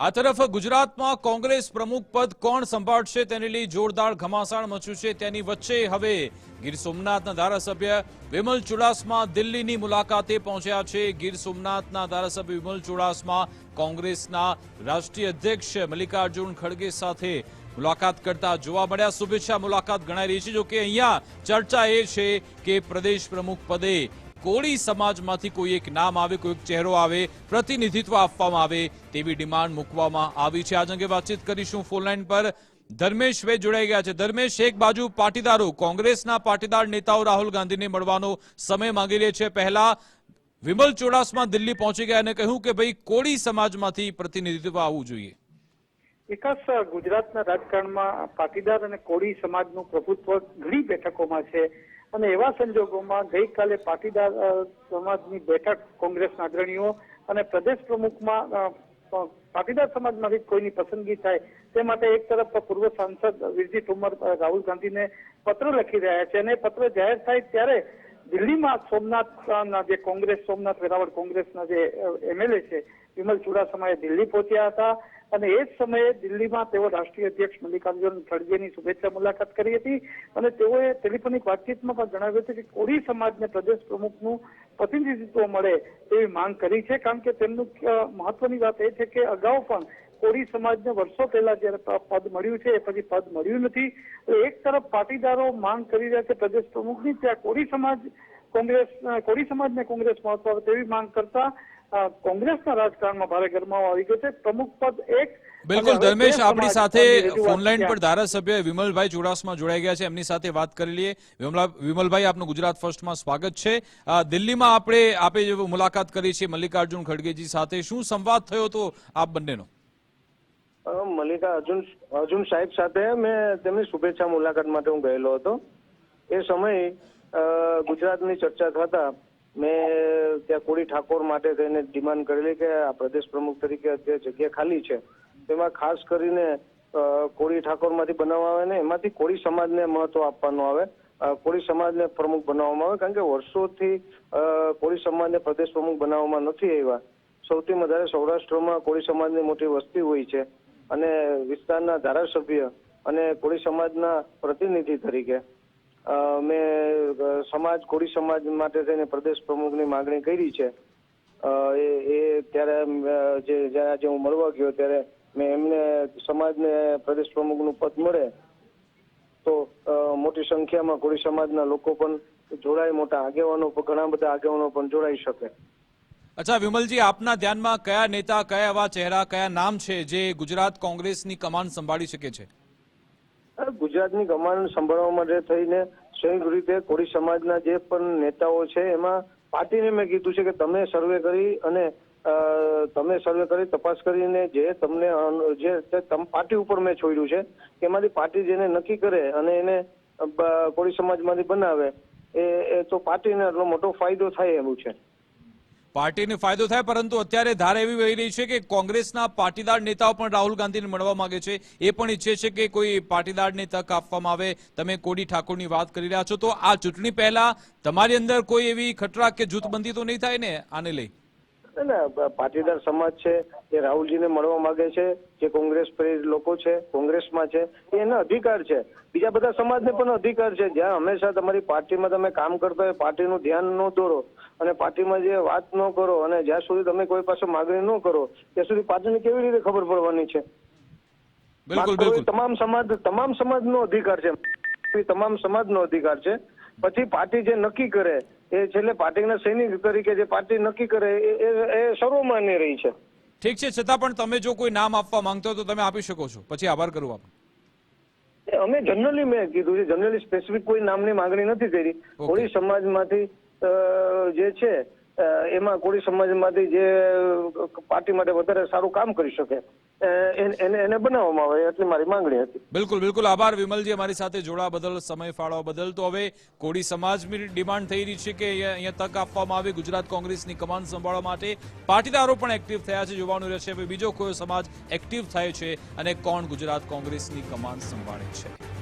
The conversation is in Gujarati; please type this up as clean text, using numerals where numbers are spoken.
આ તરફ ગુજરાતમાં કોંગ્રેસ પ્રમુખ પદ કોણ સંભાળશે તેને લઈ જોરદાર ઘમાસાણ મચ્યું છે। તેની વચ્ચે હવે ગીર સોમનાથના ધારાસભ્ય વિમલ ચુડાસમા દિલ્હીની મુલાકાતે પહોંચ્યા છે। ગીર સોમનાથના ધારાસભ્ય વિમલ ચુડાસમા કોંગ્રેસના રાષ્ટ્રીય અધ્યક્ષ મલ્લિકાર્જુન ખડગે સાથે મુલાકાત કરતા જોવા મળ્યા। શુભેચ્છા મુલાકાત ગણાઈ રહી છે। જો કે અહીંયા ચર્ચા એ છે કે પ્રદેશ પ્રમુખ પદે કોળી સમાજમાંથી કોઈ એક નામ આવે, કોઈ એક ચહેરો આવે, પ્રતિનિધિત્વ આપવામાં આવે તેવી ડિમાન્ડ મૂકવામાં આવી છે। આજ અંગે વાતચીત કરીશું। ફોનલાઈન પર ધર્મેશ વેદ જોડાઈ ગયા છે। ધર્મેશ, એક બાજુ પાટીદારો, કોંગ્રેસના પાટીદાર નેતાઓ રાહુલ ગાંધીને મળવાનો સમય માંગી રહ્યા છે। પહેલા વિમલ ચુડાસમા દિલ્હી પહોંચી ગયા અને કહ્યું કે ભાઈ કોળી સમાજમાંથી પ્રતિનિધિત્વ આવવું જોઈએ। વિકાસ ગુજરાતના રાજકારણમાં પાટીદાર અને કોળી સમાજનું પ્રભુત્વ ઘણી બેઠકોમાં છે અને એવા સંજોગોમાં ગઈકાલે પાટીદાર સમાજની બેઠક કોંગ્રેસના અગ્રણીઓ અને પ્રદેશ પ્રમુખમાં પાટીદાર સમાજમાંથી કોઈની પસંદગી થાય તે માટે એક તરફ પૂર્વ સાંસદ વીરજી ઠુમ્મર રાહુલ ગાંધીને પત્ર લખી રહ્યા છે અને પત્ર જાહેર થાય ત્યારે દિલ્હીમાં સોમનાથના જે કોંગ્રેસ સોમનાથ વેરાવળ કોંગ્રેસના જે એમએલએ છે વિમલ ચુડાસમાએ દિલ્હી પહોંચ્યા હતા અને એ જ સમયે દિલ્હીમાં તેઓ રાષ્ટ્રીય અધ્યક્ષ મલ્લિકાર્જુન ખડગેની શુભેચ્છા મુલાકાત કરી હતી અને તેઓએ ટેલિફોનિક વાતચીતમાં પણ જણાવ્યું હતું કે કોળી સમાજને પ્રદેશ પ્રમુખનું પ્રતિનિધિત્વ મળે તેવી માંગ કરી છે। કારણ કે તેમનું મહત્વની વાત એ છે કે અગાઉ પણ કોળી સમાજને વર્ષો પહેલા જયારે પદ મળ્યું છે એ પછી પદ મળ્યું નથી। એક તરફ પાટીદારો માંગ કરી રહ્યા છે પ્રદેશ પ્રમુખની, ત્યાં કોળી સમાજને કોંગ્રેસ મહત્વ આવે તેવી માંગ કરતા કોંગ્રેસના રાજકારણમાં ભારે ગરમાવો આવી ગયો છે। પ્રમુખ પદ એક બિલકુલ ધર્મેશ, આપણી સાથે ફોનલાઈન પર ધારાસભ્ય વિમલભાઈ ચુડાસમા જોડાઈ ગયા છે, એમની સાથે વાત કરી લઈએ। વિમલભાઈ, આપનું ગુજરાત ફર્સ્ટમાં સ્વાગત છે। દિલ્હીમાં આપે મુલાકાત કરી છે મલ્લિકાર્જુન ખડગેજી સાથે, શું સંવાદ થયો હતો આપ બંનેનો? મલ્લિકાર્જુન સાહેબ સાથે મેં તેમની શુભેચ્છા મુલાકાત માટે હું ગયેલો હતો। એ સમયે ગુજરાતની ચર્ચા થતા મેં ત્યાં કોળી ઠાકોર માટે થઈને ડિમાન્ડ કરેલી કે આ પ્રદેશ પ્રમુખ તરીકે અત્યારે જગ્યા ખાલી છે, તેમાં ખાસ કરીને કોળી ઠાકોરમાંથી બનાવવા આવે ને એમાંથી કોળી સમાજને મહત્વ આપવાનું આવે, કોળી સમાજને પ્રમુખ બનાવવામાં આવે। કારણ કે વર્ષોથી કોળી સમાજને પ્રદેશ પ્રમુખ બનાવવામાં નથી આવ્યા। સૌથી વધારે સૌરાષ્ટ્રમાં કોળી સમાજની મોટી વસ્તી હોય છે અને વિસ્તારના ધારાસભ્ય અને કોળી સમાજના પ્રતિનિધિ તરીકે મેં કોળી સમાજ માટે થઈને પ્રદેશ પ્રમુખની માંગણી કરી છે। એ ત્યારે જ્યારે આજે હું મળવા ગયો ત્યારે મેં એમને સમાજને પ્રદેશ પ્રમુખનું પદ મળે તો મોટી સંખ્યામાં કોળી સમાજના લોકો પણ જોડાય, મોટા આગેવાનો, ઘણા બધા આગેવાનો પણ જોડાઈ શકે। અચ્છા વિમલજી, આપના ધ્યાનમાં કયા નેતા, કયા એવા ચહેરા, કયા નામ છે જે ગુજરાત કોંગ્રેસની કમાન સંભાળી શકે છે? ગુજરાતની કમાન સંભાળવા માટે થઈને સંયુક્ત રીતે કોળી સમાજના જે પણ નેતાઓ છે એમાં પાર્ટીને મેં કીધું છે કે તમે સર્વે કરી તપાસ કરીને જે તમને પાર્ટી ઉપર મેં છોડ્યું છે કે એમાંથી પાર્ટી જેને નક્કી કરે અને એને કોળી સમાજમાંથી બનાવે એ તો પાર્ટીને એટલો મોટો ફાયદો થાય એવું છે। પાર્ટીને ફાયદો થાય, પરંતુ અત્યારે ધાર એવી વહી રહી છે કે કોંગ્રેસના પાટીદાર નેતાઓ પણ રાહુલ ગાંધીને મળવા માંગે છે, એ પણ ઈચ્છે છે કે કોઈ પાટીદારને તક આપવામાં આવે। તમે કોળી ઠાકોરની વાત કરી રહ્યા છો, તો આ ચૂંટણી પહેલા તમારી અંદર કોઈ એવી ખટરાક કે જૂથબંધી તો નહીં થાય ને આને લઈ? પાટીદાર સમાજ છે એ રાહુલજીને મળવા માંગે છે, જે કોંગ્રેસ પ્રેરિત લોકો છે, કોંગ્રેસમાં છે, એનો અધિકાર છે। બીજા બધા સમાજને પણ અધિકાર છે। જ્યાં હંમેશા તમારી પાર્ટીમાં તમે કામ કરતા હોય પાર્ટીનું ધ્યાન ન દોરો અને પાર્ટીમાં જે વાત ન કરો અને જ્યાં સુધી તમે કોઈ પાસે માગણી ન કરો ત્યાં સુધી પાર્ટીને કેવી રીતે ખબર પડવાની છે? બિલકુલ તમામ સમાજનો અધિકાર છે, તમામ સમાજનો અધિકાર છે। પછી પાર્ટી જે નક્કી કરે એ છેલ્લે પાર્ટીના સૈનિક તરીકે જે પાર્ટી નક્કી કરે એ સર્વમાન્ય રહી છે। ઠીક છે, છતાં પણ તમે જો કોઈ નામ આપવા માંગતો તો તમે આપી શકો છો, પછી આભાર કરું આપણે। અમે જનરલી મેં કીધું છે, જનરલી સ્પેસિફિક કોઈ નામની માંગણી નથી કરી। કોળી સમાજમાંથી જે છે એમાં કોળી સમાજમાંથી જે પાર્ટી માટે વધારે સારું કામ કરી શકે એને બનાવવામાં આવે એટલી મારી માંગણી હતી। બિલકુલ આભાર વિમલજી, અમારી સાથે જોડાવા બદલ, સમય ફાળવવા બદલ। તો હવે કોળી સમાજની ડિમાન્ડ થઈ રહી છે કે અહીંયા તક આપવામાં આવે ગુજરાત કોંગ્રેસની કમાન સંભાળવા માટે। પાટીદારો પણ એક્ટિવ થયા છે, જોવાનું રહેશે હવે બીજો કયો સમાજ એક્ટિવ થાય છે અને કોણ ગુજરાત કોંગ્રેસની કમાન સંભાળે છે।